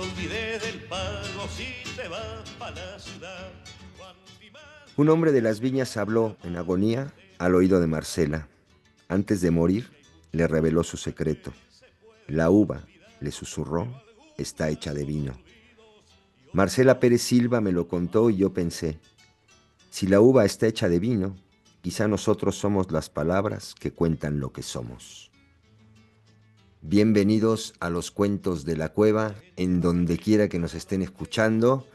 olvides del pago si te vas para la ciudad. Un hombre de las viñas habló en agonía al oído de Marcela. Antes de morir, le reveló su secreto. La uva, le susurró, está hecha de vino. Marcela Pérez Silva me lo contó y yo pensé, si la uva está hecha de vino, quizá nosotros somos las palabras que cuentan lo que somos. Bienvenidos a los cuentos de la cueva, en donde quiera que nos estén escuchando.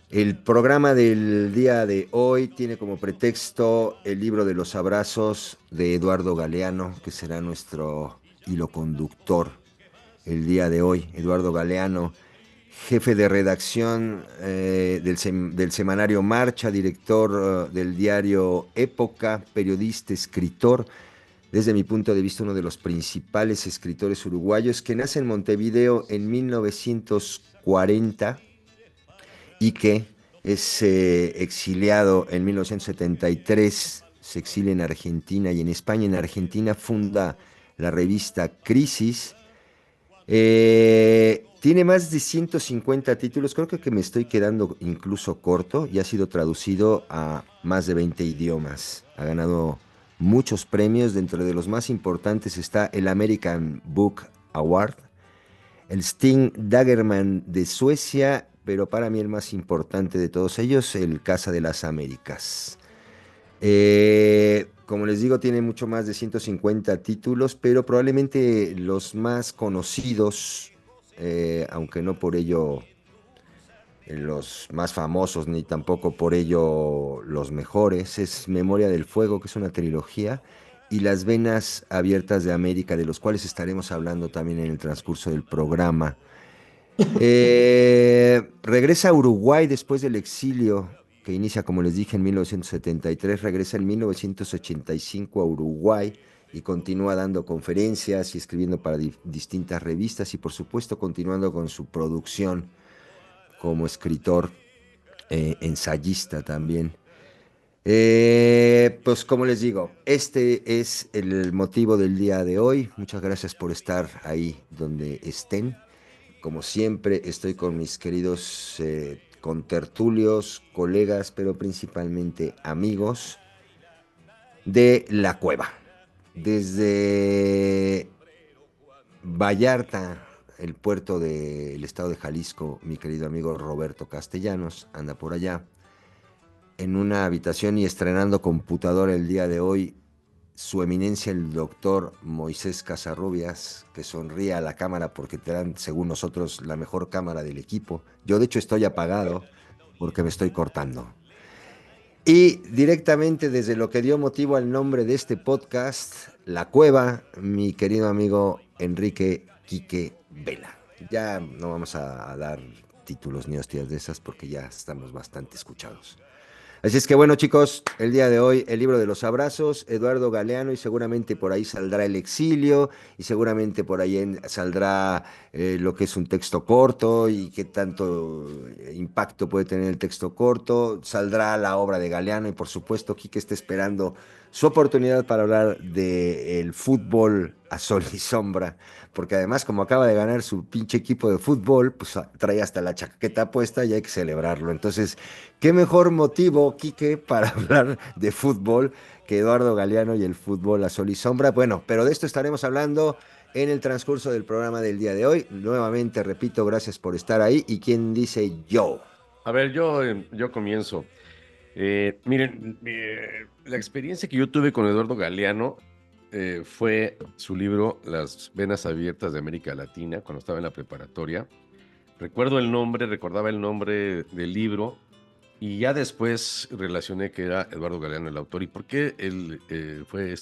El programa del día de hoy tiene como pretexto el libro de los abrazos de Eduardo Galeano, que será nuestro hilo conductor el día de hoy. Eduardo Galeano, jefe de redacción del semanario Marcha, director del diario Época, periodista, escritor. Desde mi punto de vista, uno de los principales escritores uruguayos, que nace en Montevideo en 1940 y que es exiliado en 1973, se exilia en Argentina y en España. En Argentina funda la revista Crisis. Tiene más de 150 títulos, creo que me estoy quedando incluso corto, y ha sido traducido a más de 20 idiomas. Ha ganado muchos premios, dentro de los más importantes está el American Book Award, el Stig Dagerman de Suecia, pero para mí el más importante de todos ellos, el Casa de las Américas. Como les digo, tiene mucho más de 150 títulos, pero probablemente los más conocidos, aunque no por ello los más famosos, ni tampoco por ello los mejores, es Memoria del Fuego, que es una trilogía, y Las Venas Abiertas de América, de los cuales estaremos hablando también en el transcurso del programa. Regresa a Uruguay después del exilio, que inicia, como les dije, en 1973, regresa en 1985 a Uruguay y continúa dando conferencias y escribiendo para distintas revistas y, por supuesto, continuando con su producción como escritor, ensayista también. Pues como les digo, este es el motivo del día de hoy. Muchas gracias por estar ahí donde estén. Como siempre, estoy con mis queridos contertulios, colegas, pero principalmente amigos de la cueva. Desde Vallarta, el puerto del estado de Jalisco, mi querido amigo Roberto Castellanos anda por allá en una habitación y estrenando computadora el día de hoy, su eminencia el doctor Moisés Casarrubias, que sonríe a la cámara porque te dan, según nosotros, la mejor cámara del equipo. Yo de hecho estoy apagado porque me estoy cortando. Y directamente desde lo que dio motivo al nombre de este podcast, La Cueva, mi querido amigo Enrique Quique Vela. Ya no vamos a dar títulos ni hostias de esas porque ya estamos bastante escuchados. Así es que bueno, chicos, el día de hoy el libro de los abrazos, Eduardo Galeano, y seguramente por ahí saldrá El exilio, y seguramente por ahí saldrá lo que es un texto corto y qué tanto impacto puede tener el texto corto, saldrá la obra de Galeano y por supuesto Quique está esperando su oportunidad para hablar del fútbol a sol y sombra, porque además como acaba de ganar su pinche equipo de fútbol, pues trae hasta la chaqueta puesta y hay que celebrarlo. Entonces, ¿qué mejor motivo, Quique, para hablar de fútbol que Eduardo Galeano y el fútbol a sol y sombra? Bueno, pero de esto estaremos hablando en el transcurso del programa del día de hoy. Nuevamente, repito, gracias por estar ahí. ¿Y quién dice yo? A ver, yo comienzo. Miren, la experiencia que yo tuve con Eduardo Galeano fue su libro Las Venas Abiertas de América Latina, cuando estaba en la preparatoria. Recordaba el nombre del libro, y ya después relacioné que era Eduardo Galeano el autor. ¿Y por qué fue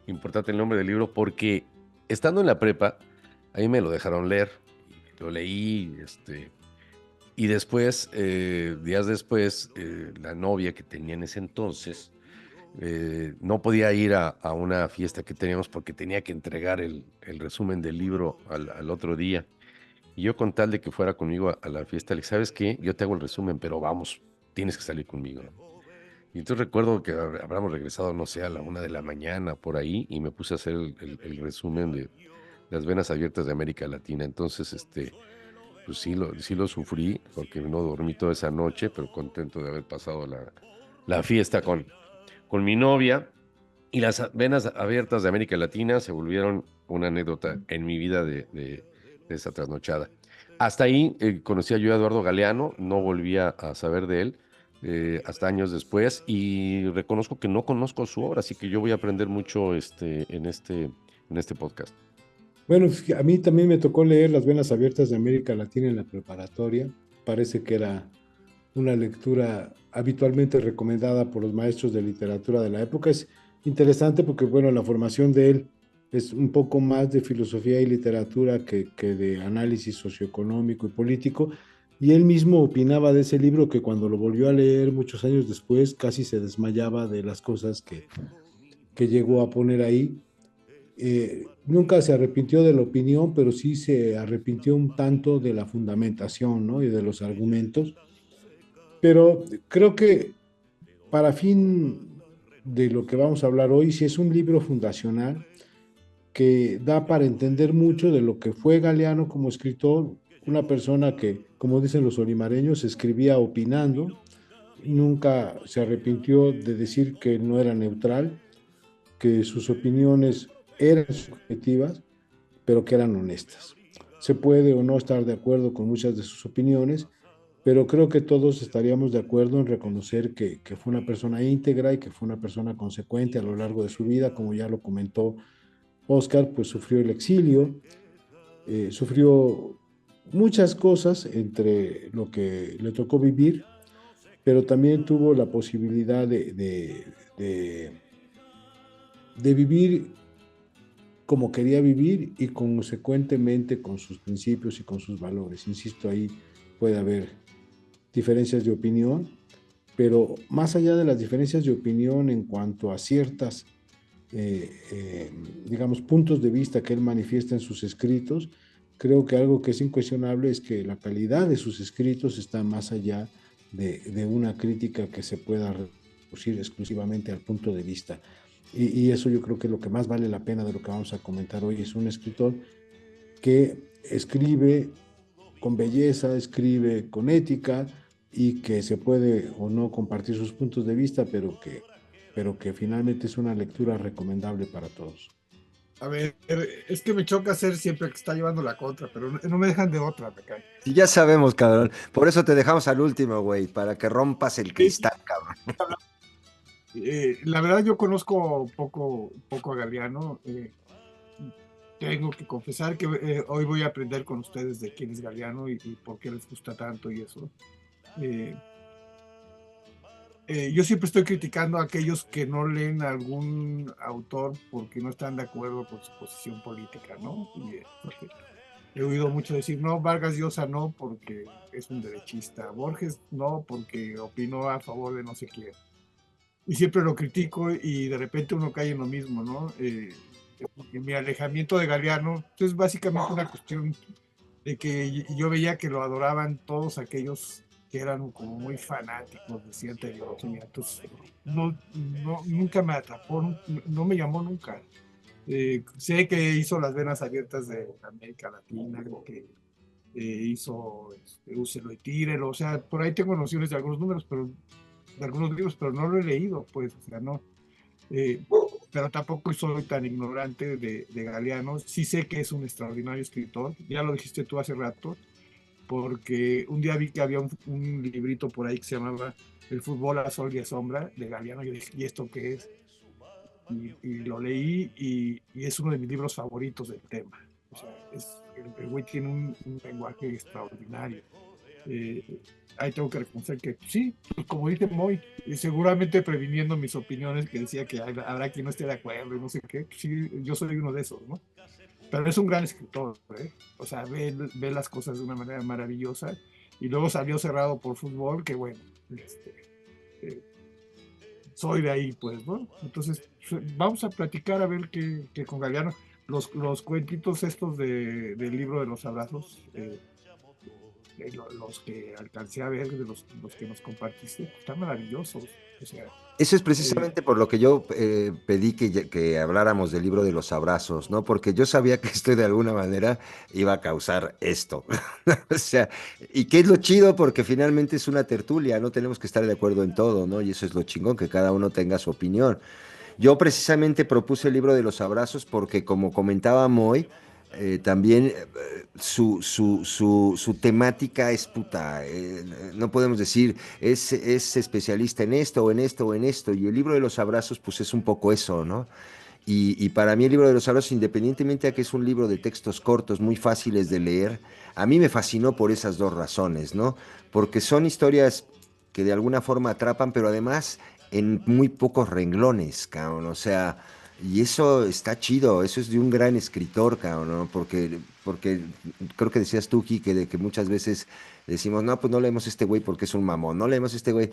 importante el nombre del libro? Porque estando en la prepa, ahí me lo dejaron leer, lo leí, y después, días después, la novia que tenía en ese entonces no podía ir a una fiesta que teníamos porque tenía que entregar el resumen del libro al otro día. Y yo, con tal de que fuera conmigo a la fiesta, le dije, ¿sabes qué? Yo te hago el resumen, pero vamos, tienes que salir conmigo, ¿no? Y entonces recuerdo que habríamos regresado, no sé, a la 1 de la mañana por ahí, y me puse a hacer el resumen de Las Venas Abiertas de América Latina. Entonces, pues sí lo sufrí, porque no dormí toda esa noche, pero contento de haber pasado la fiesta con mi novia. Y las venas abiertas de América Latina se volvieron una anécdota en mi vida de esa trasnochada. Hasta ahí conocí yo a Eduardo Galeano, no volvía a saber de él hasta años después, y reconozco que no conozco su obra, así que yo voy a aprender mucho en este podcast. Bueno, a mí también me tocó leer Las Venas Abiertas de América Latina en la preparatoria. Parece que era una lectura habitualmente recomendada por los maestros de literatura de la época. Es interesante porque, bueno, la formación de él es un poco más de filosofía y literatura que de análisis socioeconómico y político. Y él mismo opinaba de ese libro que cuando lo volvió a leer muchos años después casi se desmayaba de las cosas que llegó a poner ahí. Nunca se arrepintió de la opinión, pero sí se arrepintió un tanto de la fundamentación, ¿no? Y de los argumentos. Pero creo que para fin de lo que vamos a hablar hoy, sí es un libro fundacional que da para entender mucho de lo que fue Galeano como escritor, una persona que, como dicen los olimareños, escribía opinando, nunca se arrepintió de decir que no era neutral, que sus opiniones eran subjetivas, pero que eran honestas. Se puede o no estar de acuerdo con muchas de sus opiniones, pero creo que todos estaríamos de acuerdo en reconocer que fue una persona íntegra y que fue una persona consecuente a lo largo de su vida, como ya lo comentó Oscar, pues sufrió el exilio, sufrió muchas cosas entre lo que le tocó vivir, pero también tuvo la posibilidad de vivir como quería vivir y consecuentemente con sus principios y con sus valores. Insisto, ahí puede haber diferencias de opinión, pero más allá de las diferencias de opinión en cuanto a ciertas, digamos, puntos de vista que él manifiesta en sus escritos, creo que algo que es incuestionable es que la calidad de sus escritos está más allá de una crítica que se pueda reducir exclusivamente al punto de vista. Y eso yo creo que es lo que más vale la pena de lo que vamos a comentar hoy. Es un escritor que escribe con belleza, escribe con ética y que se puede o no compartir sus puntos de vista, pero que finalmente es una lectura recomendable para todos. A ver, es que me choca ser siempre que está llevando la contra, pero no me dejan de otra, me cae. Y ya sabemos, cabrón. Por eso te dejamos al último, güey, para que rompas el cristal, cabrón. La verdad yo conozco poco a Galeano. Tengo que confesar que hoy voy a aprender con ustedes de quién es Galeano y por qué les gusta tanto y eso. Yo siempre estoy criticando a aquellos que no leen a algún autor porque no están de acuerdo con su posición política, ¿no? Porque he oído mucho decir, no, Vargas Llosa no porque es un derechista, Borges no porque opinó a favor de no sé quién. Y siempre lo critico y de repente uno cae en lo mismo, ¿no? Mi alejamiento de Galeano es básicamente una cuestión de que yo veía que lo adoraban todos aquellos que eran como muy fanáticos de cierta ideología. Entonces, nunca me atrapó, no me llamó nunca. Sé que hizo Las Venas Abiertas de América Latina, que hizo Úselo y Tírelo, o sea, por ahí tengo nociones de algunos números, de algunos libros, pero no lo he leído, pues, o sea, no. Pero tampoco soy tan ignorante de Galeano. Sí sé que es un extraordinario escritor, ya lo dijiste tú hace rato, porque un día vi que había un librito por ahí que se llamaba El fútbol a sol y a sombra de Galeano. Yo dije, ¿y esto qué es? Y lo leí y es uno de mis libros favoritos del tema. O sea, el güey tiene un lenguaje extraordinario. Ahí tengo que reconocer que sí, pues como dice Moy, y seguramente previniendo mis opiniones que decía que habrá quien no esté de acuerdo y no sé qué, sí, yo soy uno de esos, ¿no? Pero es un gran escritor, ¿eh? O sea, ve las cosas de una manera maravillosa y luego salió Cerrado por Fútbol, que bueno, eh, soy de ahí, pues, ¿no? Entonces, vamos a platicar a ver qué con Galeano, los cuentitos estos del libro de los abrazos, los que alcancé a ver, de los que nos compartiste, están maravillosos. O sea, Eso es precisamente por lo que yo pedí que habláramos del libro de los abrazos, ¿no? Porque yo sabía que esto de alguna manera iba a causar esto. O sea, ¿y qué es lo chido? Porque finalmente es una tertulia, no tenemos que estar de acuerdo en todo, ¿no? Y eso es lo chingón, que cada uno tenga su opinión. Yo precisamente propuse el libro de los abrazos porque, como comentaba Moy, también su temática es puta. No podemos decir es especialista en esto o en esto o en esto. Y el libro de los abrazos, pues es un poco eso, ¿no? Y para mí el libro de los abrazos, independientemente de que es un libro de textos cortos, muy fáciles de leer, a mí me fascinó por esas dos razones, ¿no? Porque son historias que de alguna forma atrapan, pero además en muy pocos renglones, cabrón. O sea, y eso está chido, eso es de un gran escritor, cabrón, ¿no? Porque creo que decías tú, Quique, de que muchas veces decimos, no, pues no leemos este güey porque es un mamón, no leemos este güey.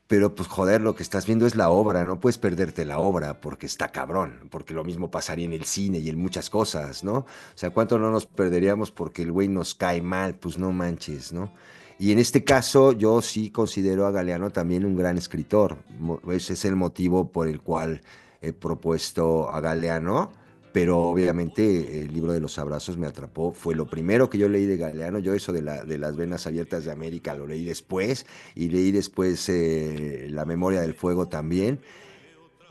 Pero pues joder, lo que estás viendo es la obra, no puedes perderte la obra porque está cabrón, porque lo mismo pasaría en el cine y en muchas cosas, ¿no? O sea, ¿cuánto no nos perderíamos porque el güey nos cae mal? Pues no manches, ¿no? Y en este caso yo sí considero a Galeano también un gran escritor. Ese es el motivo por el cual he propuesto a Galeano, pero obviamente el libro de los abrazos me atrapó. Fue lo primero que yo leí de Galeano. Yo eso de las venas abiertas de América lo leí después y leí después La memoria del fuego también,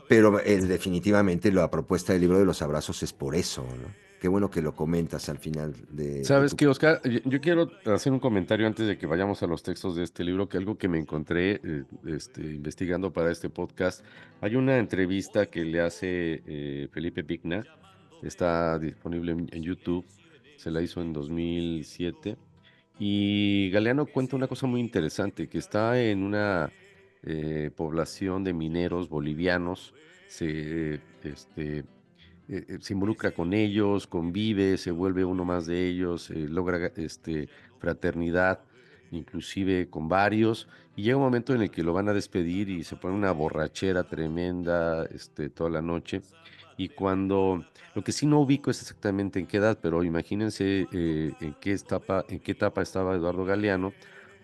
pero definitivamente la propuesta del libro de los abrazos es por eso, ¿no? Qué bueno que lo comentas al final de ¿Sabes tu... qué, Oscar? Yo quiero hacer un comentario antes de que vayamos a los textos de este libro, que algo que me encontré investigando para este podcast. Hay una entrevista que le hace Felipe Pigna, está disponible en YouTube, se la hizo en 2007, y Galeano cuenta una cosa muy interesante, que está en una población de mineros bolivianos, se involucra con ellos, convive, se vuelve uno más de ellos, logra fraternidad, inclusive con varios, y llega un momento en el que lo van a despedir y se pone una borrachera tremenda, toda la noche. Y cuando, lo que sí no ubico es exactamente en qué edad, pero imagínense en qué etapa estaba Eduardo Galeano,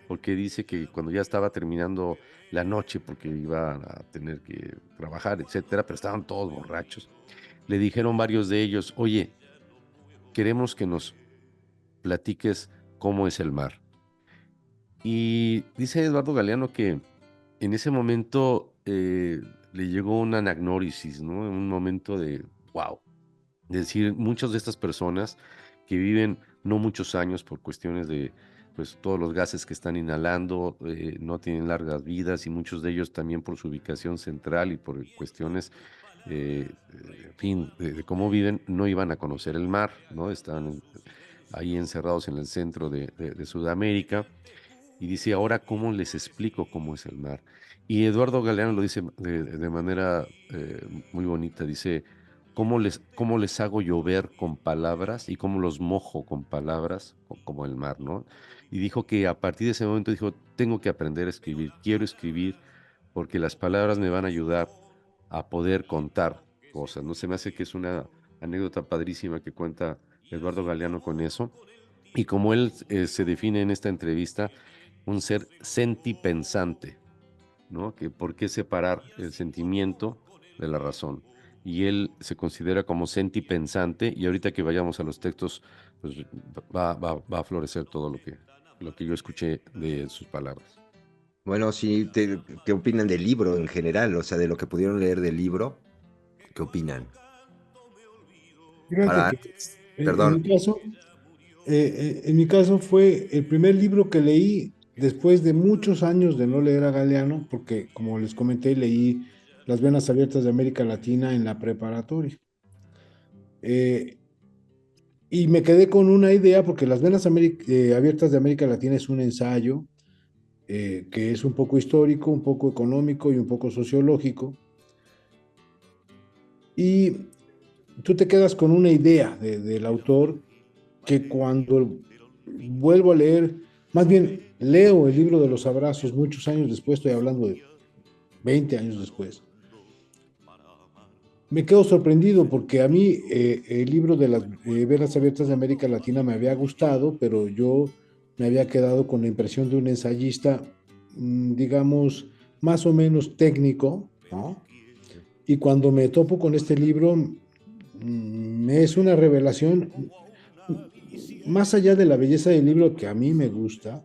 porque dice que cuando ya estaba terminando la noche, porque iba a tener que trabajar, etcétera, pero estaban todos borrachos, le dijeron varios de ellos, oye, queremos que nos platiques cómo es el mar. Y dice Eduardo Galeano que en ese momento le llegó una anagnórisis, ¿no? Un momento de wow. Es decir, muchas de estas personas que viven no muchos años por cuestiones de pues todos los gases que están inhalando, no tienen largas vidas y muchos de ellos también por su ubicación central y por cuestiones en fin, de cómo viven, no iban a conocer el mar, ¿no? Estaban ahí encerrados en el centro de Sudamérica. Y dice, ahora, ¿cómo les explico cómo es el mar? Y Eduardo Galeano lo dice de manera muy bonita, dice, cómo les hago llover con palabras y cómo los mojo con palabras, como el mar, ¿no? Y dijo que a partir de ese momento dijo, tengo que aprender a escribir, quiero escribir porque las palabras me van a ayudar a poder contar cosas, ¿no? Se me hace que es una anécdota padrísima que cuenta Eduardo Galeano con eso. Y como él se define en esta entrevista, un ser sentipensante, ¿no? Que por qué separar el sentimiento de la razón. Y él se considera como sentipensante, y ahorita que vayamos a los textos, pues va a florecer todo lo que yo escuché de sus palabras. Bueno, sí, ¿qué opinan del libro en general? O sea, de lo que pudieron leer del libro, ¿qué opinan? Fíjate Para, que perdón, en mi caso fue el primer libro que leí después de muchos años de no leer a Galeano, porque como les comenté, leí Las venas abiertas de América Latina en la preparatoria. Eh, y me quedé con una idea, porque Las venas abiertas de América Latina es un ensayo que es un poco histórico, un poco económico y un poco sociológico. Y tú te quedas con una idea del autor que cuando vuelvo a leer, más bien leo el libro de los abrazos muchos años después, estoy hablando de 20 años después, me quedo sorprendido porque a mí el libro de las venas abiertas de América Latina me había gustado, pero yo me había quedado con la impresión de un ensayista, digamos, más o menos técnico, ¿no? Y cuando me topo con este libro, es una revelación, más allá de la belleza del libro que a mí me gusta.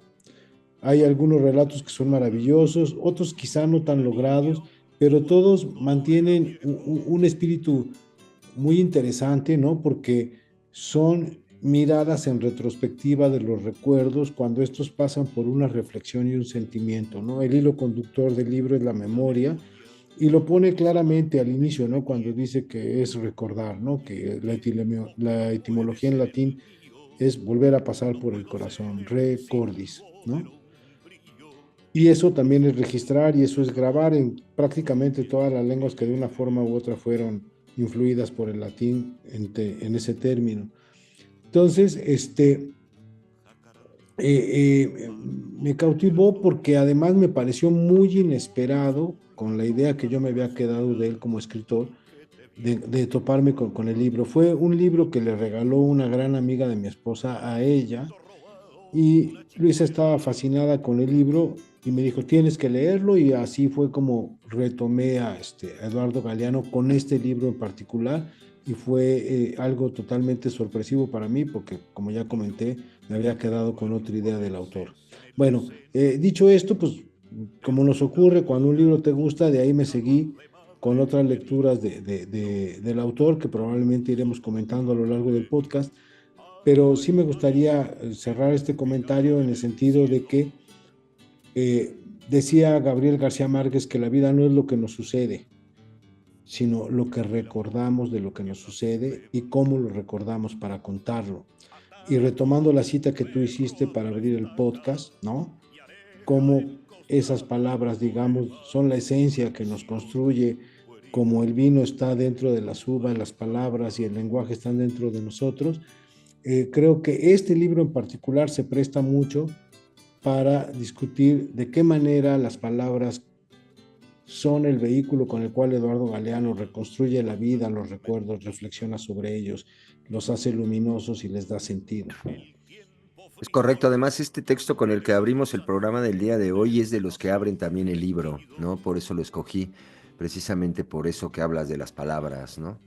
Hay algunos relatos que son maravillosos, otros quizá no tan logrados, pero todos mantienen un espíritu muy interesante, ¿no? Porque son miradas en retrospectiva de los recuerdos cuando estos pasan por una reflexión y un sentimiento, ¿no? El hilo conductor del libro es la memoria y lo pone claramente al inicio, ¿no? Cuando dice que es recordar, ¿no? Que la etimología en latín es volver a pasar por el corazón, recordis, ¿no? Y eso también es registrar y eso es grabar en prácticamente todas las lenguas que de una forma u otra fueron influidas por el latín en ese término. Entonces, me cautivó porque además me pareció muy inesperado con la idea que yo me había quedado de él como escritor, de toparme con el libro. Fue un libro que le regaló una gran amiga de mi esposa a ella y Luisa estaba fascinada con el libro y me dijo, tienes que leerlo, y así fue como retomé a Eduardo Galeano con este libro en particular, y fue algo totalmente sorpresivo para mí porque, como ya comenté, me había quedado con otra idea del autor. Bueno, dicho esto, pues como nos ocurre cuando un libro te gusta, de ahí me seguí con otras lecturas del autor que probablemente iremos comentando a lo largo del podcast, pero sí me gustaría cerrar este comentario en el sentido de que decía Gabriel García Márquez que la vida no es lo que nos sucede, sino lo que recordamos de lo que nos sucede y cómo lo recordamos para contarlo. Y retomando la cita que tú hiciste para abrir el podcast, ¿no? Cómo esas palabras, digamos, son la esencia que nos construye, como el vino está dentro de las uvas, las palabras y el lenguaje están dentro de nosotros. Creo que este libro en particular se presta mucho para discutir de qué manera las palabras son el vehículo con el cual Eduardo Galeano reconstruye la vida, los recuerdos, reflexiona sobre ellos, los hace luminosos y les da sentido. Es correcto, además este texto con el que abrimos el programa del día de hoy es de los que abren también el libro, ¿no? Por eso lo escogí, precisamente por eso que hablas de las palabras, ¿no?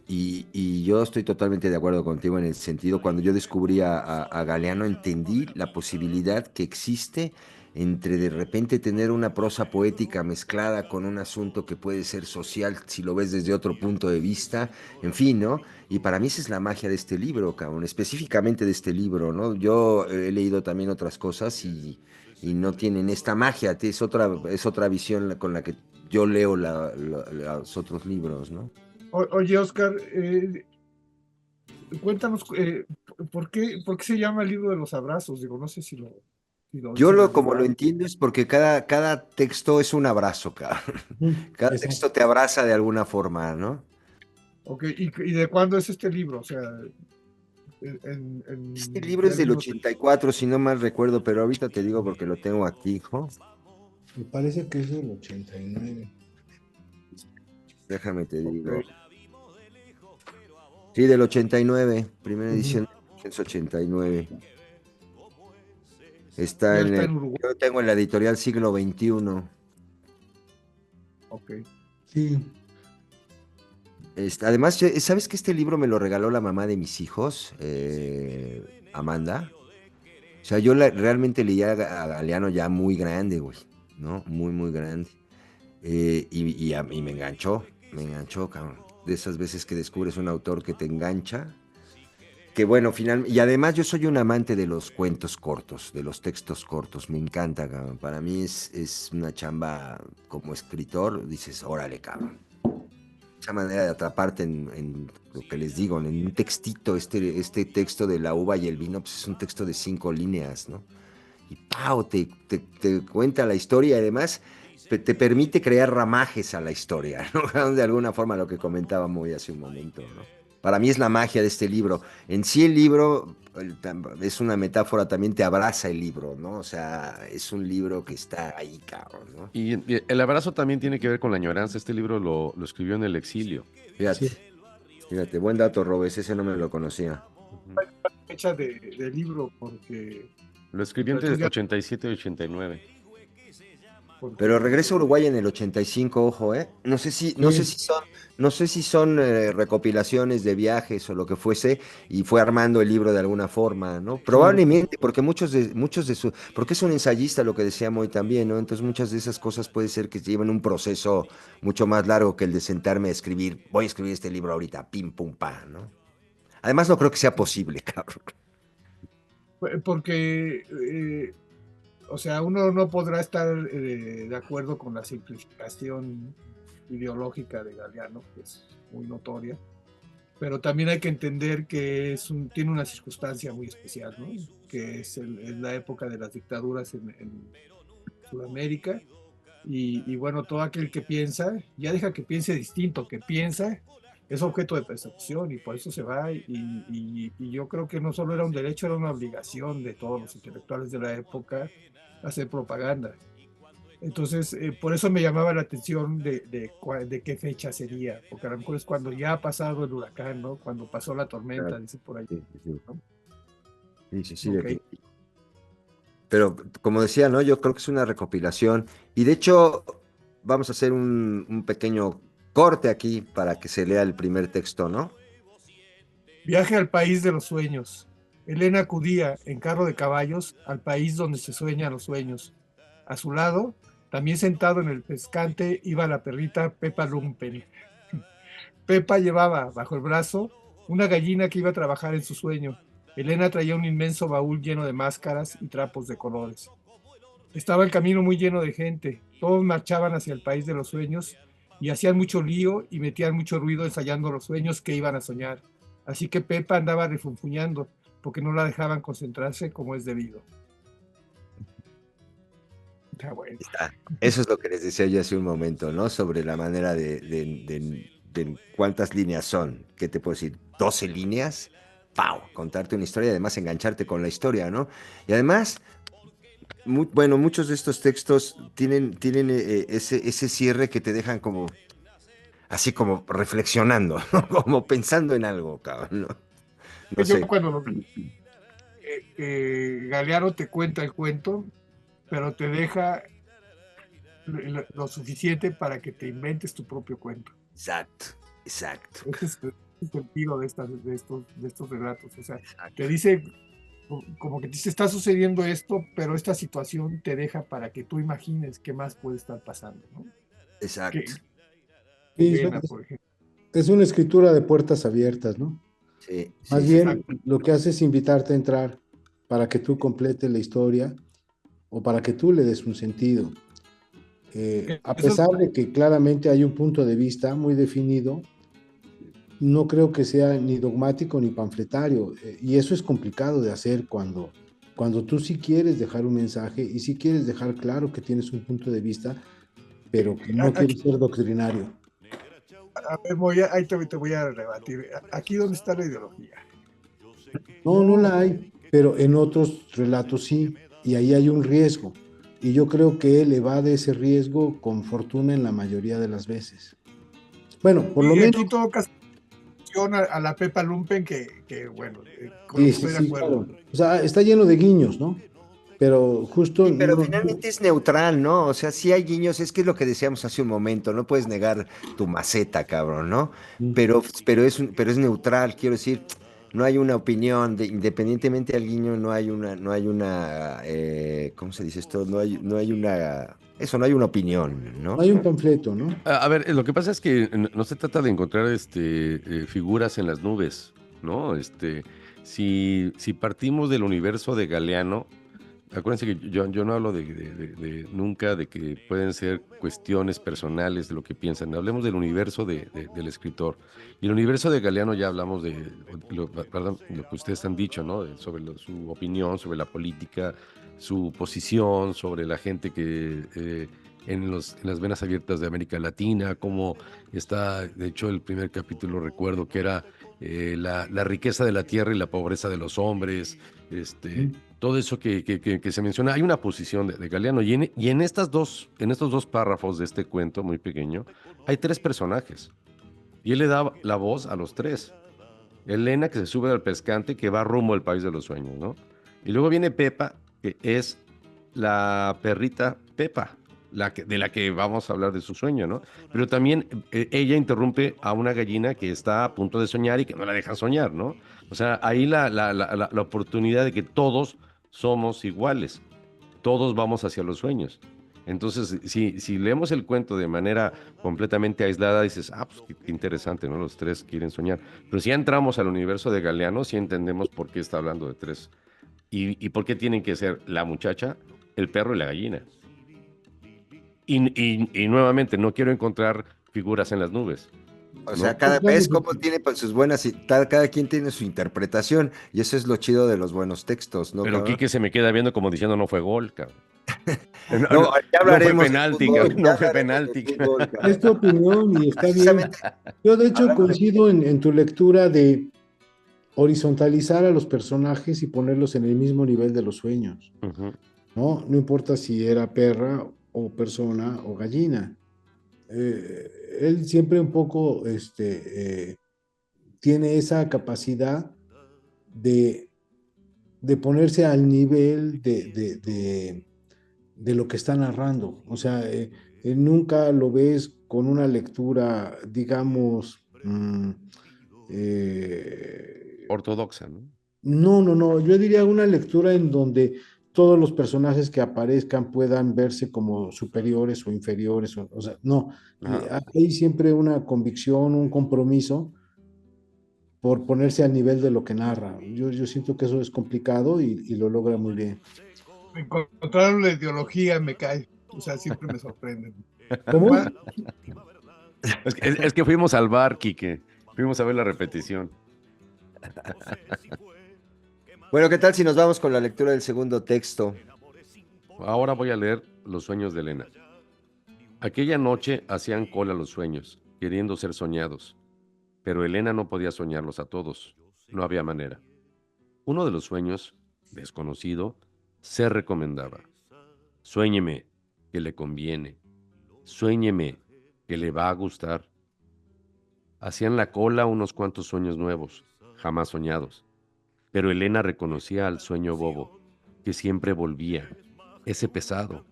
Y yo estoy totalmente de acuerdo contigo en el sentido, cuando yo descubrí a Galeano entendí la posibilidad que existe entre de repente tener una prosa poética mezclada con un asunto que puede ser social si lo ves desde otro punto de vista, en fin, ¿no? Y para mí esa es la magia de este libro, cabrón, específicamente de este libro, ¿no? Yo he leído también otras cosas y no tienen esta magia, es otra visión con la que yo leo los otros libros, ¿no? Oye, Oscar, cuéntanos, ¿por qué se llama el libro de los abrazos? Digo, no sé si lo Yo dice en algún como lo lugar. entiendo es porque cada texto es un abrazo, cabrón. Cada Exacto. texto te abraza de alguna forma, ¿no? Ok, ¿y de cuándo es este libro? O sea, Este en libro es del términos... 84, si no mal recuerdo, pero ahorita te digo porque lo tengo aquí, hijo. Me parece que es del 89. Déjame te digo. Ok. Sí, del 89, primera Ujú. edición de 1989. Está Ya en está el, en Uruguay. yo lo tengo en la editorial Siglo XXI. Ok. Sí, Además, ¿sabes que este libro me lo regaló la mamá de mis hijos, Amanda? O sea, yo realmente leía a Galeano ya muy grande, güey, ¿no? Muy, muy grande. Y me enganchó, cabrón. De esas veces que descubres un autor que te engancha. Que bueno, finalmente, y además yo soy un amante de los cuentos cortos, de los textos cortos, me encanta, cabrón. Para mí es una chamba como escritor, dices, órale, cabrón. Esa manera de atraparte en lo que les digo, en un textito, este texto de la uva y el vino, pues es un texto de 5 líneas, ¿no? Y ¡pau! Te cuenta la historia y además te permite crear ramajes a la historia, ¿no? De alguna forma lo que comentaba muy hace un momento, ¿no? Para mí es la magia de este libro. En sí el libro es una metáfora, también te abraza el libro, ¿no? O sea, es un libro que está ahí, cabrón, ¿no? Y el abrazo también tiene que ver con la añoranza. Este libro lo escribió en el exilio. Fíjate, sí. fíjate, buen dato, Robes, ese no me lo conocía. Ujú. Fecha de libro, porque Lo escribió entre entonces ya... 87 y 89. Pero regresa a Uruguay en el 85, ojo, ¿eh? No sé si, no sé si son recopilaciones de viajes o lo que fuese, y fue armando el libro de alguna forma, ¿no? Probablemente, porque porque es un ensayista, lo que decíamos hoy también, ¿no? Entonces muchas de esas cosas puede ser que lleven un proceso mucho más largo que el de sentarme a escribir, voy a escribir este libro ahorita, pim, pum, pa, ¿no? Además no creo que sea posible, cabrón. Porque, o sea, uno no podrá estar de acuerdo con la simplificación ideológica de Galeano, que es muy notoria, pero también hay que entender que tiene una circunstancia muy especial, ¿no? Que es la época de las dictaduras en Sudamérica, y bueno, todo aquel que piensa, ya deja que piense distinto, que piensa, es objeto de persecución y por eso se va, y yo creo que no solo era un derecho, era una obligación de todos los intelectuales de la época hacer propaganda. Entonces, por eso me llamaba la atención de qué fecha sería, porque a lo mejor es cuando ya ha pasado el huracán, ¿no? Cuando pasó la tormenta, dice por ahí. Sí, sí, ¿no? sí, Okay. pero como decía, ¿no? Yo creo que es una recopilación. Y de hecho, vamos a hacer un pequeño corte aquí para que se lea el primer texto, ¿no? Viaje al país de los sueños. Elena acudía en carro de caballos al país donde se sueñan los sueños. A su lado, también sentado en el pescante, iba la perrita Pepa Lumpen. Pepa llevaba bajo el brazo una gallina que iba a trabajar en su sueño. Elena traía un inmenso baúl lleno de máscaras y trapos de colores. Estaba el camino muy lleno de gente. Todos marchaban hacia el país de los sueños y hacían mucho lío y metían mucho ruido ensayando los sueños que iban a soñar. Así que Pepa andaba refunfuñando porque no la dejaban concentrarse como es debido. Bueno. Eso es lo que les decía yo hace un momento, ¿no? Sobre la manera de cuántas líneas son. ¿Qué te puedo decir? 12 líneas. ¡Pau! Contarte una historia y además engancharte con la historia, ¿no? Y además, bueno, muchos de estos textos tienen ese cierre que te dejan como, así como reflexionando, ¿no? Como pensando en algo, cabrón, ¿no? No Yo sé. cuando Galeano te cuenta el cuento, pero te deja lo suficiente para que te inventes tu propio cuento. Exacto, exacto. Ese es el sentido de estos relatos. O sea, Exacto. te dice, como que te dice, está sucediendo esto, pero esta situación te deja para que tú imagines qué más puede estar pasando, ¿no? Exacto. Elena, por ejemplo. Es una escritura de puertas abiertas, ¿no? Sí, Más sí, sí. bien, lo que hace es invitarte a entrar para que tú completes la historia o para que tú le des un sentido. A pesar de que claramente hay un punto de vista muy definido, no creo que sea ni dogmático ni panfletario, y eso es complicado de hacer cuando tú sí quieres dejar un mensaje y sí quieres dejar claro que tienes un punto de vista, pero que no quieres ser doctrinario. A ver, ahí te voy a rebatir. Aquí donde está la ideología. No la hay, pero en otros relatos sí, y ahí hay un riesgo. Y yo creo que él evade ese riesgo con fortuna en la mayoría de las veces. Bueno, por lo menos. Aquí todo caso a la Pepa Lumpen que bueno, con lo Sí, que sí, estoy de sí, acuerdo. claro. O sea, está lleno de guiños, ¿no? Pero justo. Sí, pero finalmente es neutral, ¿no? O sea, sí hay guiños, es que es lo que decíamos hace un momento, no puedes negar tu maceta, cabrón, ¿no? Pero es neutral, quiero decir, no hay una opinión, independientemente del guiño, ¿cómo se dice esto? No hay una opinión, No ¿no? hay un panfleto, ¿no? A ver, lo que pasa es que no se trata de encontrar figuras en las nubes, ¿no? Si partimos del universo de Galeano, acuérdense que yo no hablo nunca de que pueden ser cuestiones personales de lo que piensan. Hablemos del universo del escritor. Y el universo de Galeano ya hablamos perdón, lo que ustedes han dicho, ¿no? Sobre su opinión, sobre la política, su posición, sobre la gente que en las venas abiertas de América Latina, cómo está, de hecho, el primer capítulo recuerdo que era la riqueza de la tierra y la pobreza de los hombres, todo eso que se menciona. Hay una posición de Galeano y en estos dos párrafos de este cuento muy pequeño hay tres personajes y él le da la voz a los tres. Elena, que se sube al pescante, que va rumbo al país de los sueños, ¿no? Y luego viene Pepa, que es la perrita Pepa, de la que vamos a hablar de su sueño, ¿no? Pero también ella interrumpe a una gallina que está a punto de soñar y que no la deja soñar, ¿no? O sea, ahí la oportunidad de que todos somos iguales, todos vamos hacia los sueños. Entonces, si leemos el cuento de manera completamente aislada, dices, pues qué interesante, ¿no? Los tres quieren soñar. Pero si ya entramos al universo de Galeano, sí entendemos por qué está hablando de tres. Y por qué tienen que ser la muchacha, el perro y la gallina. Y nuevamente, no quiero encontrar figuras en las nubes. O sea, cada vez como tiene pues, sus buenas, cada quien tiene su interpretación, y eso es lo chido de los buenos textos, ¿no, Pero cabrón? Quique se me queda viendo como diciendo no fue gol, cabrón. No, ya hablaremos no fue de penalti, fútbol, cabrón, ya no fue hablaremos de penalti. fútbol, cabrón. Es tu opinión y está bien. Precisamente, Yo, de hecho, hablando de- coincido en tu lectura de horizontalizar a los personajes y ponerlos en el mismo nivel de los sueños, Ujú. ¿no? No importa si era perra o persona o gallina. Él siempre un poco tiene esa capacidad de, de ponerse al nivel de lo que está narrando. O sea, nunca lo ves con una lectura, digamos, Ortodoxa, ¿no? no, yo diría una lectura en donde todos los personajes que aparezcan puedan verse como superiores o inferiores, o sea, no, Ajá. hay siempre una convicción, un compromiso por ponerse al nivel de lo que narra. Yo siento que eso es complicado y lo logra muy bien. Encontrar la ideología me cae. O sea, siempre me sorprenden. ¿Cómo? Es que fuimos al bar, Quique. Fuimos a ver la repetición. Bueno, ¿qué tal si nos vamos con la lectura del segundo texto? Ahora voy a leer Los sueños de Elena. Aquella noche hacían cola los sueños, queriendo ser soñados, pero Elena no podía soñarlos a todos. No había manera. Uno de los sueños, desconocido, se recomendaba. Suéñeme, que le conviene. Suéñeme, que le va a gustar. Hacían la cola unos cuantos sueños nuevos, jamás soñados. Pero Elena reconocía al sueño bobo, que siempre volvía, ese pesado,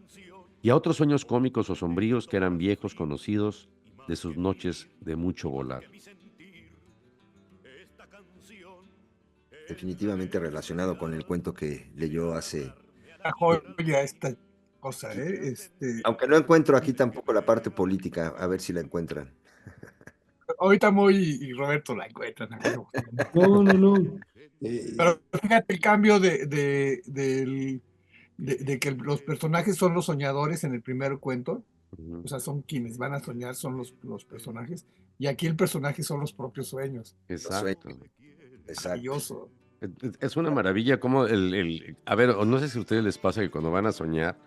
y a otros sueños cómicos o sombríos que eran viejos conocidos de sus noches de mucho volar. Definitivamente relacionado con el cuento que leyó hace... La joya esta cosa, ¿eh? Aunque no encuentro aquí tampoco la parte política, a ver si la encuentran. Ahorita Moy y Roberto la encuentran. No. Pero fíjate el cambio de que los personajes son los soñadores en el primer cuento. Ujú. O sea, son quienes van a soñar, son los personajes. Y aquí el personaje son los propios sueños. Exacto. Exacto. Maravilloso. Es una maravilla como a ver, o no sé si a ustedes les pasa que cuando van a soñar,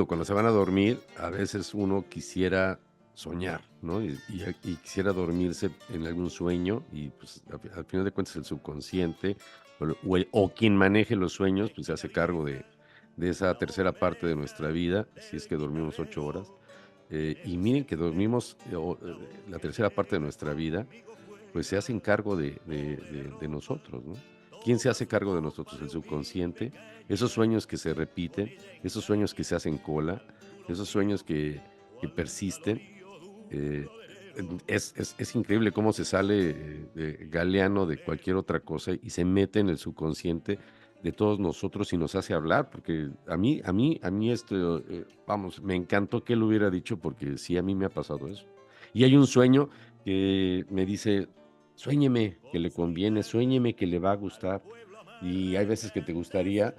cuando se van a dormir, a veces uno quisiera soñar, ¿no? Y quisiera dormirse en algún sueño y pues al final de cuentas el subconsciente o quien maneje los sueños, pues se hace cargo de esa tercera parte de nuestra vida, si es que dormimos 8 horas. Y miren que dormimos la tercera parte de nuestra vida, pues se hacen cargo de nosotros, ¿no? ¿Quién se hace cargo de nosotros? El subconsciente, esos sueños que se repiten, esos sueños que se hacen cola, esos sueños que persisten. Es increíble cómo se sale Galeano de cualquier otra cosa y se mete en el subconsciente de todos nosotros y nos hace hablar, porque a mí esto, vamos, me encantó que él hubiera dicho, porque sí, a mí me ha pasado eso. Y hay un sueño que me dice, suéñeme que le conviene, suéñeme que le va a gustar. Y hay veces que te gustaría,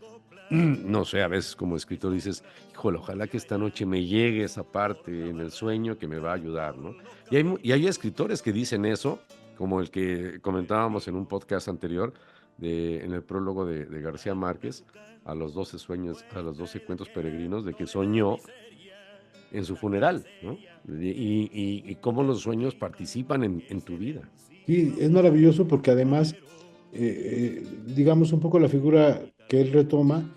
no sé, a veces como escritor dices, híjole, ojalá que esta noche me llegue esa parte en el sueño que me va a ayudar, ¿no? Y hay escritores que dicen eso, como el que comentábamos en un podcast anterior, en el prólogo de García Márquez, a los 12 sueños, a los 12 cuentos peregrinos, de que soñó en su funeral, ¿no? Y cómo los sueños participan en tu vida. Sí, es maravilloso porque además, digamos, un poco la figura que él retoma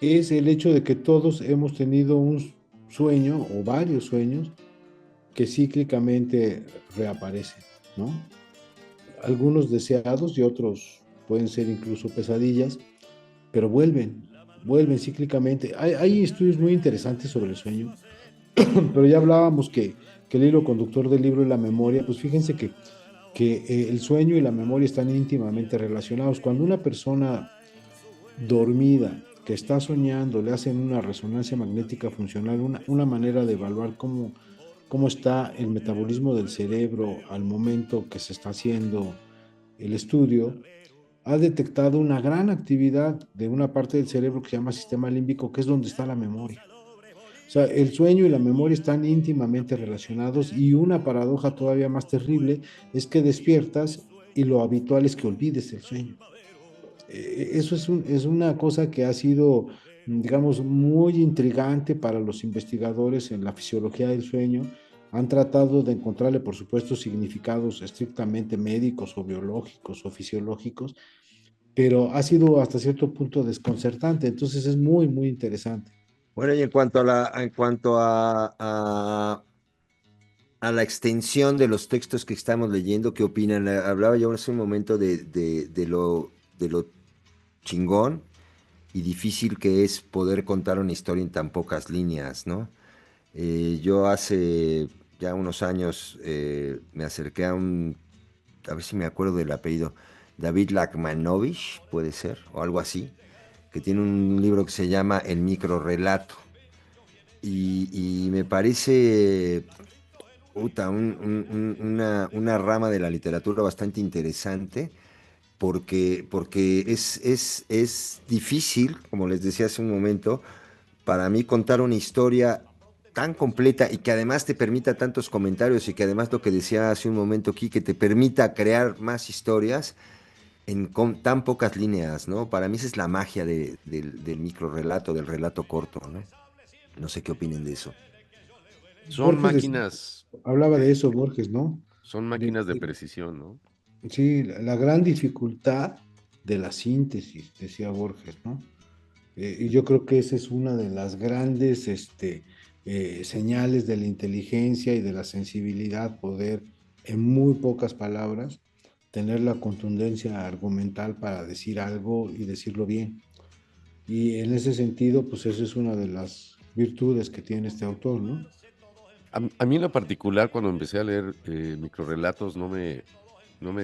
es el hecho de que todos hemos tenido un sueño o varios sueños que cíclicamente reaparecen, ¿no? Algunos deseados y otros pueden ser incluso pesadillas, pero vuelven, vuelven cíclicamente. Hay estudios muy interesantes sobre el sueño, pero ya hablábamos que el hilo conductor del libro es la memoria. Pues fíjense que el sueño y la memoria están íntimamente relacionados. Cuando una persona dormida que está soñando le hacen una resonancia magnética funcional, una manera de evaluar cómo está el metabolismo del cerebro al momento que se está haciendo el estudio, ha detectado una gran actividad de una parte del cerebro que se llama sistema límbico, que es donde está la memoria. O sea, el sueño y la memoria están íntimamente relacionados, y una paradoja todavía más terrible es que despiertas y lo habitual es que olvides el sueño. Eso es una cosa que ha sido, digamos, muy intrigante para los investigadores en la fisiología del sueño. Han tratado de encontrarle, por supuesto, significados estrictamente médicos o biológicos o fisiológicos, pero ha sido hasta cierto punto desconcertante. Entonces es muy, muy interesante. Bueno, y en cuanto a la extensión de los textos que estamos leyendo, ¿qué opinan? Hablaba yo hace un momento de lo chingón y difícil que es poder contar una historia en tan pocas líneas, ¿no? Yo hace ya unos años me acerqué a ver si me acuerdo del apellido, David Lachmanovich, puede ser, o algo así, que tiene un libro que se llama El microrrelato. Y me parece puta, una rama de la literatura bastante interesante porque es difícil, como les decía hace un momento, para mí contar una historia tan completa y que además te permita tantos comentarios y que además lo que decía hace un momento aquí, que te permita crear más historias con tan pocas líneas, ¿no? Para mí esa es la magia del microrrelato, del relato corto, ¿no? No sé qué opinen de eso. Son Borges máquinas, hablaba de eh, eso, Borges, ¿no? son De, máquinas de de- precisión, ¿no? sí, la gran dificultad de la síntesis, decía Borges, ¿no? Y yo creo que esa es una de las grandes señales de la inteligencia y de la sensibilidad, poder en muy pocas palabras tener la contundencia argumental para decir algo y decirlo bien. Y en ese sentido, pues esa es una de las virtudes que tiene este autor, ¿no? A mí en lo particular, cuando empecé a leer microrrelatos, no me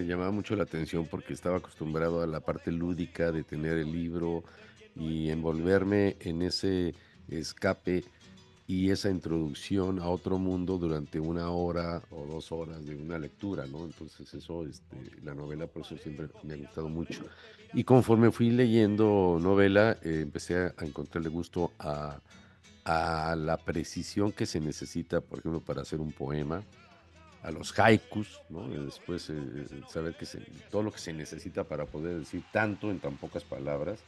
llamaba mucho la atención porque estaba acostumbrado a la parte lúdica de tener el libro y envolverme en ese escape y esa introducción a otro mundo durante 1 hora o 2 horas de una lectura, ¿no? Entonces eso, la novela, por eso siempre me ha gustado mucho. Y conforme fui leyendo novela, empecé a encontrarle gusto a la precisión que se necesita, por ejemplo, para hacer un poema, a los haikus, ¿no? Y después saber todo lo que se necesita para poder decir tanto en tan pocas palabras.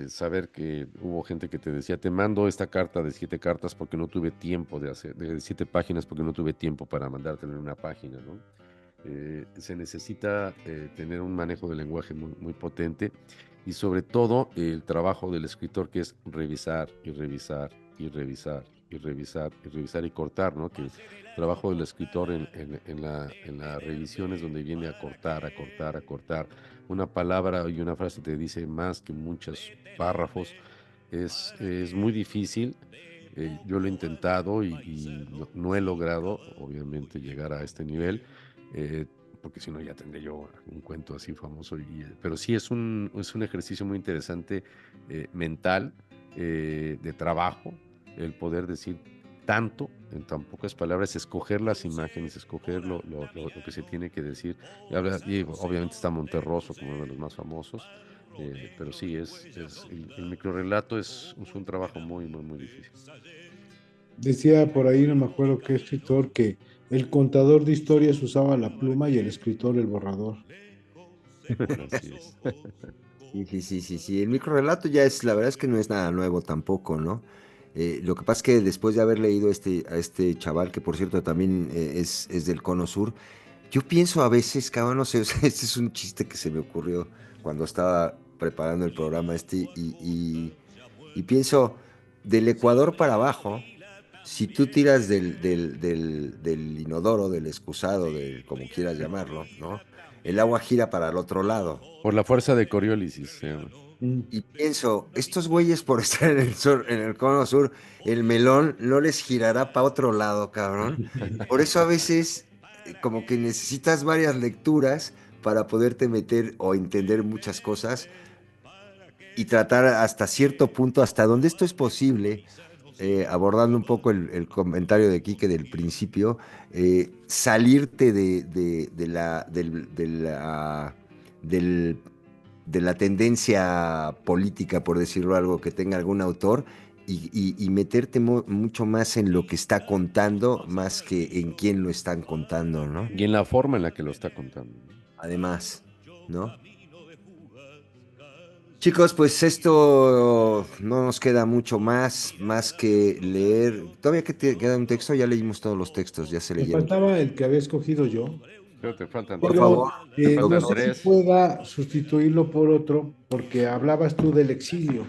Saber que hubo gente que te decía, te mando esta carta de 7 cartas porque no tuve tiempo de 7 páginas porque no tuve tiempo para mandártelo en una página, ¿no? Se necesita tener un manejo del lenguaje muy, muy potente y sobre todo el trabajo del escritor, que es revisar y revisar y revisar y revisar y revisar y cortar, ¿no? Que el trabajo del escritor en la revisión es donde viene a cortar, a cortar, a cortar. Una palabra y una frase te dice más que muchos párrafos. Es muy difícil. Yo lo he intentado y no he logrado, obviamente, llegar a este nivel, eh, porque si no ya tendré yo un cuento así famoso. Pero sí es un ejercicio muy interesante, mental, de trabajo, el poder decir tanto en tan pocas palabras, escoger las imágenes, escoger lo que se tiene que decir. Y obviamente está Monterroso como uno de los más famosos, pero sí, el microrrelato es un trabajo muy, muy, muy difícil. Decía por ahí, no me acuerdo qué escritor, que el contador de historias usaba la pluma y el escritor el borrador. Así es. Sí, sí, sí, sí, sí. El microrrelato ya es, la verdad es que no es nada nuevo tampoco, ¿no? Lo que pasa es que después de haber leído a este chaval, que por cierto también es del Cono Sur, yo pienso a veces, cabrón, no sé, o sea, este es un chiste que se me ocurrió cuando estaba preparando el programa y pienso, del Ecuador para abajo, si tú tiras del inodoro, del excusado, como quieras llamarlo, ¿no? El agua gira para el otro lado. Por la fuerza de Coriolis, se llama. Y pienso, estos güeyes por estar en el sur, en el cono sur, el melón no les girará para otro lado, cabrón. Por eso a veces como que necesitas varias lecturas para poderte meter o entender muchas cosas y tratar hasta cierto punto, hasta donde esto es posible, abordando un poco el comentario de Quique del principio, salirte del- de la tendencia política, por decirlo algo, que tenga algún autor y meterte mucho más en lo que está contando, más que en quién lo están contando, ¿no? Y en la forma en la que lo está contando, ¿no? Además, ¿no? Chicos, pues esto no nos queda mucho más que leer. Todavía que te queda un texto, ya leímos todos los textos, ya se Me leyeron. faltaba el que había escogido yo, Pero te faltan Por tres. pero favor, Te no faltan sé si tres. pueda sustituirlo por otro, porque hablabas tú del exilio.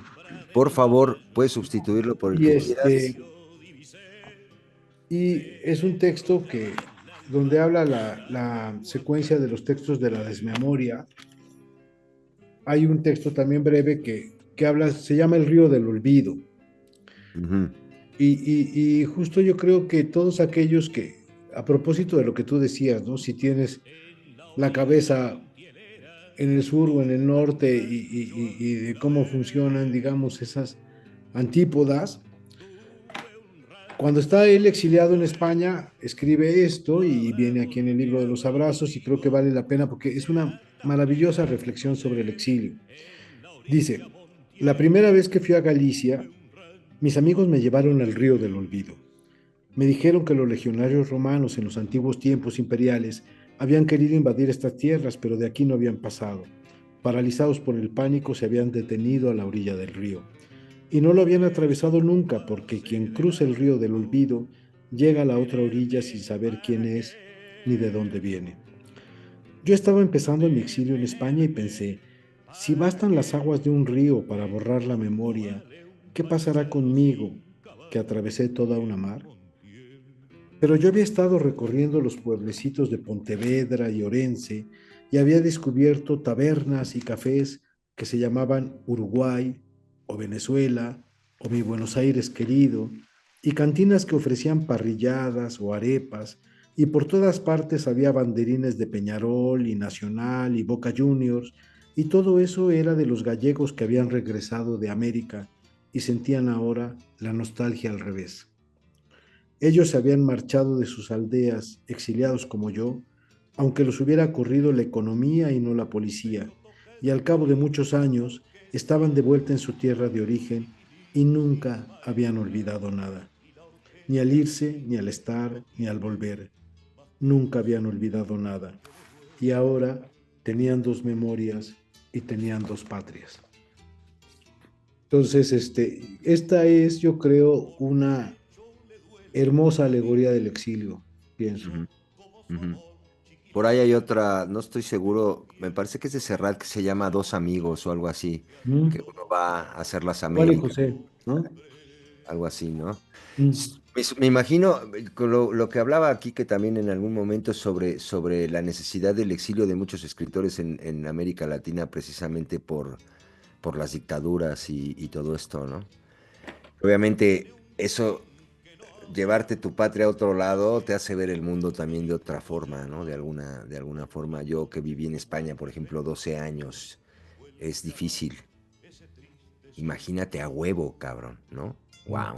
por favor, puedes sustituirlo por el Y que quieras. y es un texto que donde habla la secuencia de los textos de la desmemoria. Hay un texto también breve que habla, se llama El río del olvido. Ujú. Y justo yo creo que todos aquellos que, a propósito de lo que tú decías, ¿no? Si tienes la cabeza en el sur o en el norte y de cómo funcionan, digamos, esas antípodas, cuando está él exiliado en España, escribe esto y viene aquí en el libro de los abrazos y creo que vale la pena porque es una maravillosa reflexión sobre el exilio. Dice, la primera vez que fui a Galicia, mis amigos me llevaron al río del olvido. Me dijeron que los legionarios romanos en los antiguos tiempos imperiales habían querido invadir estas tierras, pero de aquí no habían pasado. Paralizados por el pánico, se habían detenido a la orilla del río. Y no lo habían atravesado nunca, porque quien cruza el río del olvido llega a la otra orilla sin saber quién es ni de dónde viene. Yo estaba empezando mi exilio en España y pensé, si bastan las aguas de un río para borrar la memoria, ¿qué pasará conmigo, que atravesé toda una mar? Pero yo había estado recorriendo los pueblecitos de Pontevedra y Orense y había descubierto tabernas y cafés que se llamaban Uruguay o Venezuela o mi Buenos Aires querido, y cantinas que ofrecían parrilladas o arepas, y por todas partes había banderines de Peñarol y Nacional y Boca Juniors, y todo eso era de los gallegos que habían regresado de América y sentían ahora la nostalgia al revés. Ellos se habían marchado de sus aldeas, exiliados como yo, aunque los hubiera corrido la economía y no la policía, y al cabo de muchos años estaban de vuelta en su tierra de origen y nunca habían olvidado nada, ni al irse, ni al estar, ni al volver. Nunca habían olvidado nada. Y ahora tenían dos memorias y tenían dos patrias. Entonces, esta es, yo creo, una hermosa alegoría del exilio, pienso. Ujú, ujú. Por ahí hay otra, no estoy seguro, me parece que es de Serrat que se llama Dos Amigos o algo así, que Mm. uno va a hacer las Igual y Américas, José, ¿no? algo así, ¿no? Mm. Me imagino con lo que hablaba aquí que también en algún momento sobre la necesidad del exilio de muchos escritores en América Latina precisamente por las dictaduras y todo esto, ¿no? Obviamente eso, llevarte tu patria a otro lado te hace ver el mundo también de otra forma, ¿no? De alguna forma, yo que viví en España, por ejemplo, 12 años, es difícil. Imagínate a huevo, cabrón, ¿no? Wow,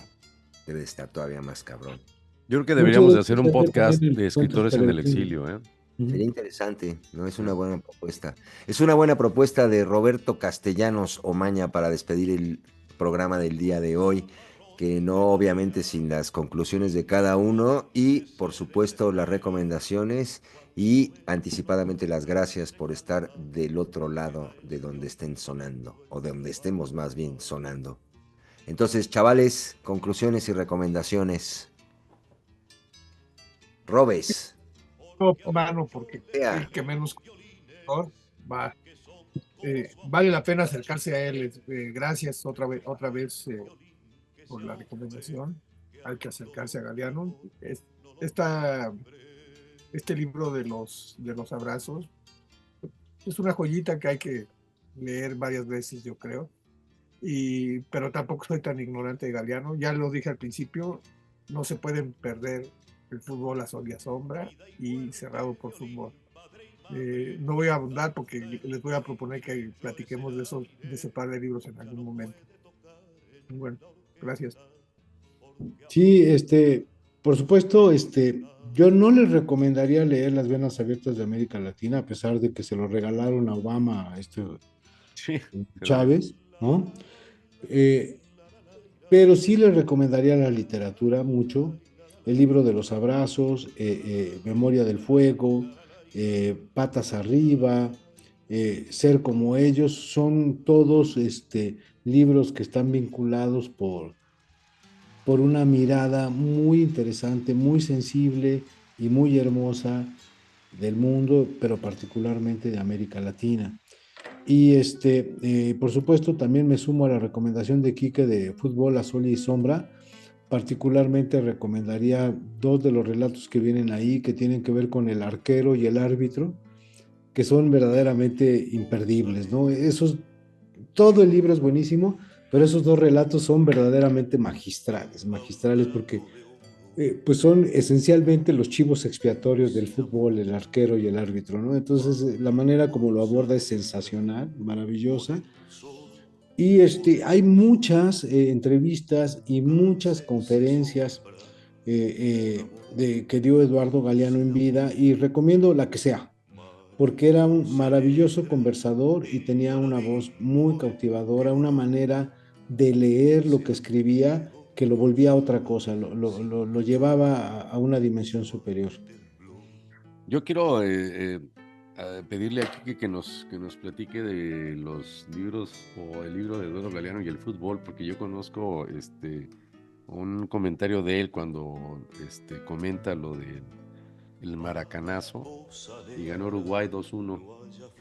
debe de estar todavía más cabrón. Yo creo que Mucho deberíamos de de esto hacer se un ve también podcast en de cuentos escritores en el colectivos. exilio, ¿eh? Sería interesante, ¿no? Es una buena propuesta. Es una buena propuesta de Roberto Castellanos Omaña para despedir el programa del día de hoy, que no obviamente sin las conclusiones de cada uno y por supuesto las recomendaciones y anticipadamente las gracias por estar del otro lado de donde estén sonando, o de donde estemos más bien sonando. Entonces, chavales, conclusiones y recomendaciones. Robes, No, mano, porque el sea, que menos conocedor va. Vale la pena acercarse a él. Gracias otra vez por la recomendación. Hay que acercarse a Galeano. Esta, este libro de los abrazos es una joyita que hay que leer varias veces, yo creo. Pero tampoco soy tan ignorante de Galeano. Ya lo dije al principio, no se pueden perder el fútbol a sol y a sombra y Cerrado por Fútbol. No voy a abundar porque les voy a proponer que platiquemos de ese par de libros en algún momento. Bueno, gracias. Sí, por supuesto, yo no les recomendaría leer Las Venas Abiertas de América Latina, a pesar de que se lo regalaron a Obama, a Sí, Chávez, ¿no? Eh, pero sí les recomendaría la literatura mucho, el libro de los abrazos, Memoria del Fuego, Patas Arriba, Ser como ellos, son todos libros que están vinculados por una mirada muy interesante, muy sensible y muy hermosa del mundo, pero particularmente de América Latina. Y por supuesto, también me sumo a la recomendación de Quique de Fútbol a Sol y Sombra. Particularmente recomendaría dos de los relatos que vienen ahí, que tienen que ver con el arquero y el árbitro, que son verdaderamente imperdibles, ¿no? Todo el libro es buenísimo, pero esos dos relatos son verdaderamente magistrales, magistrales porque pues son esencialmente los chivos expiatorios del fútbol, el arquero y el árbitro, ¿no? Entonces, la manera como lo aborda es sensacional, maravillosa. Y hay muchas entrevistas y muchas conferencias que dio Eduardo Galeano en vida y recomiendo la que sea, porque era un maravilloso conversador y tenía una voz muy cautivadora, una manera de leer lo que escribía que lo volvía a otra cosa, lo llevaba a una dimensión superior. Yo quiero pedirle aquí que nos platique de los libros o el libro de Eduardo Galeano y el fútbol, porque yo conozco un comentario de él cuando comenta lo de el maracanazo y ganó Uruguay 2-1.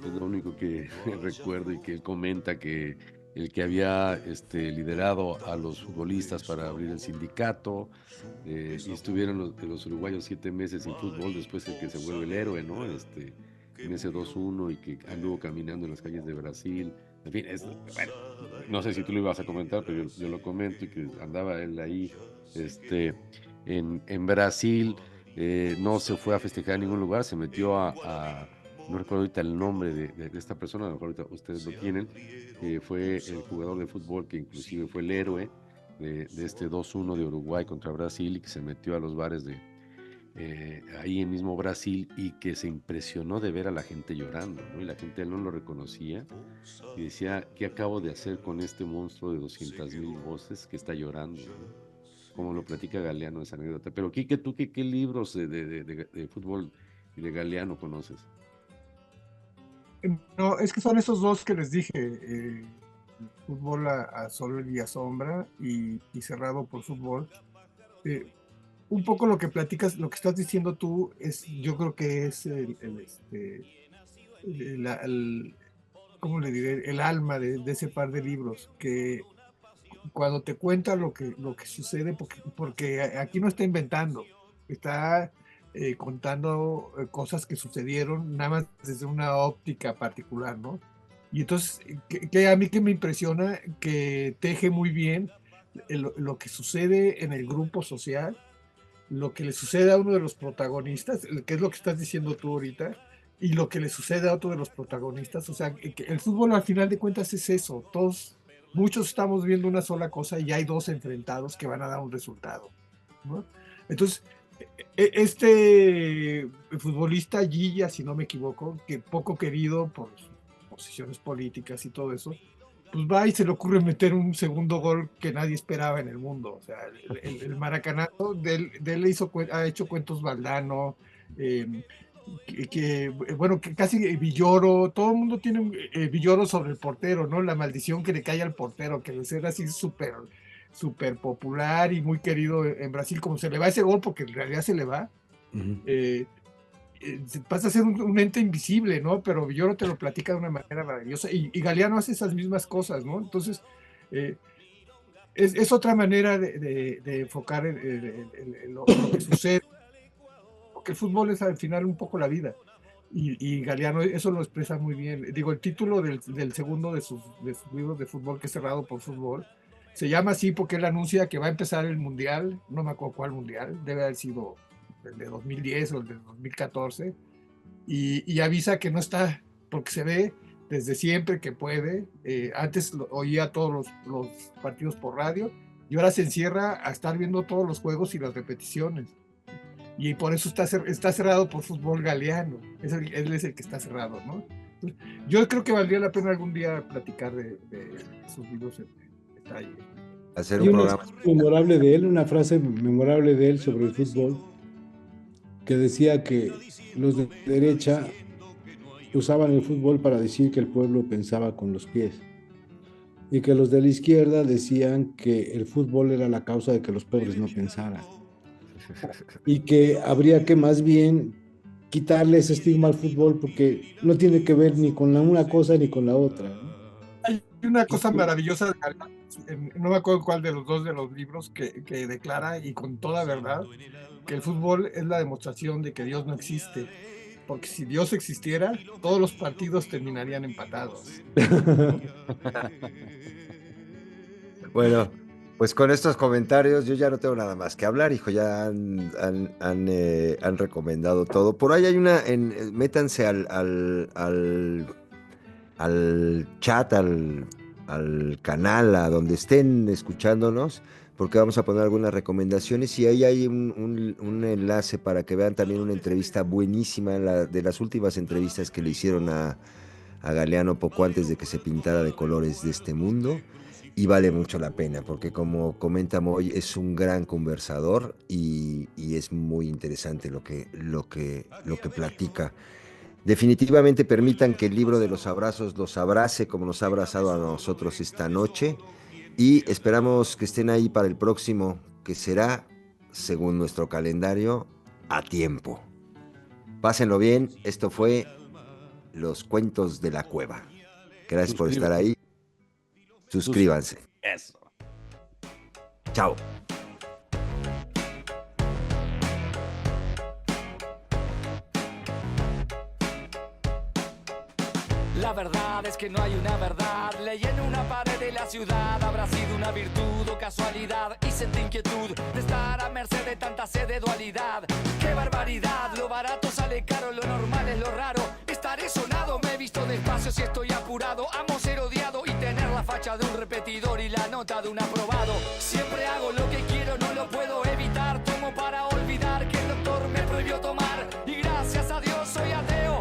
Es lo único que recuerdo, y que él comenta que el que había liderado a los futbolistas para abrir el sindicato, y estuvieron los uruguayos 7 meses sin fútbol, después el que se vuelve el héroe, ¿no? En ese 2-1, y que anduvo caminando en las calles de Brasil. En fin, bueno, no sé si tú lo ibas a comentar, pero yo lo comento, y que andaba él ahí en Brasil. No se fue a festejar en ningún lugar, se metió no recuerdo ahorita el nombre de esta persona, a lo mejor ahorita ustedes lo tienen. Fue el jugador de fútbol que inclusive fue el héroe de este 2-1 de Uruguay contra Brasil, y que se metió a los bares ahí en mismo Brasil, y que se impresionó de ver a la gente llorando, ¿no? Y la gente, él no lo reconocía y decía: ¿qué acabo de hacer con este monstruo de 200,000 voces que está llorando, ¿no? Como lo platica Galeano, esa anécdota. Pero Quique, ¿tú qué libros de fútbol y de Galeano conoces? No, es que son esos dos que les dije, Fútbol a sol y a sombra y Cerrado por Fútbol. Un poco lo que platicas, lo que estás diciendo tú, yo creo que es ¿cómo le diré? El alma de ese par de libros, que cuando te cuenta lo que sucede, porque aquí no está inventando, está contando cosas que sucedieron nada más desde una óptica particular, ¿no? Y entonces, que a mí que me impresiona, que teje muy bien lo que sucede en el grupo social, lo que le sucede a uno de los protagonistas, que es lo que estás diciendo tú ahorita, y lo que le sucede a otro de los protagonistas. O sea, que el fútbol al final de cuentas es eso. Muchos estamos viendo una sola cosa y hay dos enfrentados que van a dar un resultado, ¿no? Entonces, este futbolista Gilla, si no me equivoco, que poco querido por sus posiciones políticas y todo eso, pues va y se le ocurre meter un segundo gol que nadie esperaba en el mundo. O sea, el maracanazo de él ha hecho cuentos Valdano, bueno, que casi Villoro, todo el mundo tiene Villoro sobre el portero, ¿no? La maldición que le cae al portero, que debe ser así súper popular y muy querido en Brasil. Como se le va ese gol, porque en realidad se le va, pasa a ser un ente invisible, ¿no? Pero Villoro te lo platica de una manera maravillosa, y Galeano hace esas mismas cosas, ¿no? Entonces, es otra manera de enfocar lo que sucede, porque el fútbol es al final un poco la vida, Y Galeano eso lo expresa muy bien. Digo, el título del segundo de sus libros de fútbol, que es Cerrado por Fútbol, se llama así porque él anuncia que va a empezar el mundial, no me acuerdo cuál mundial, debe haber sido el de 2010 o el de 2014, y avisa que no está, porque se ve desde siempre que puede. Antes oía todos los partidos por radio, y ahora se encierra a estar viendo todos los juegos y las repeticiones. Y por eso está cerrado por Fútbol Galeano. Él es el que está cerrado, ¿no? Entonces, yo creo que valdría la pena algún día platicar de sus libros en detalle. Hacer Hay un una programa. memorable de él, una frase memorable de él sobre el fútbol, que decía que los de derecha usaban el fútbol para decir que el pueblo pensaba con los pies, y que los de la izquierda decían que el fútbol era la causa de que los pobres no pensaran, y que habría que más bien quitarle ese estigma al fútbol porque no tiene que ver ni con la una cosa ni con la otra, ¿no? Hay una cosa maravillosa de Galeano, no me acuerdo cuál de los dos de los libros, que declara, y con toda verdad, que el fútbol es la demostración de que Dios no existe, porque si Dios existiera, todos los partidos terminarían empatados. Bueno, pues con estos comentarios yo ya no tengo nada más que hablar, hijo, ya han recomendado todo. Por ahí hay métanse al chat, al canal, a donde estén escuchándonos, porque vamos a poner algunas recomendaciones y ahí hay un enlace para que vean también una entrevista buenísima, de las últimas entrevistas que le hicieron a Galeano poco antes de que se pintara de colores de este mundo. Y vale mucho la pena, porque como comenta Moy, es un gran conversador y es muy interesante lo que platica. Definitivamente permitan que el libro de los abrazos los abrace como nos ha abrazado a nosotros esta noche, y esperamos que estén ahí para el próximo, que será, según nuestro calendario, a tiempo. Pásenlo bien, esto fue Los Cuentos de la Cueva. Gracias por estar ahí. Suscríbanse. Eso. Chao. La verdad es que no hay una verdad. Leí en una pared de la ciudad. Habrá sido una virtud o casualidad. Y sentí inquietud de estar a merced de tanta sed de dualidad. ¡Qué barbaridad! Lo barato sale caro, lo normal es lo raro. Estaré sonado, me he visto despacio si estoy apurado. Amo ser odiado y tener la facha de un repetidor y la nota de un aprobado. Siempre hago lo que quiero, no lo puedo evitar. Tomo para olvidar que el doctor me prohibió tomar. Y gracias a Dios soy ateo.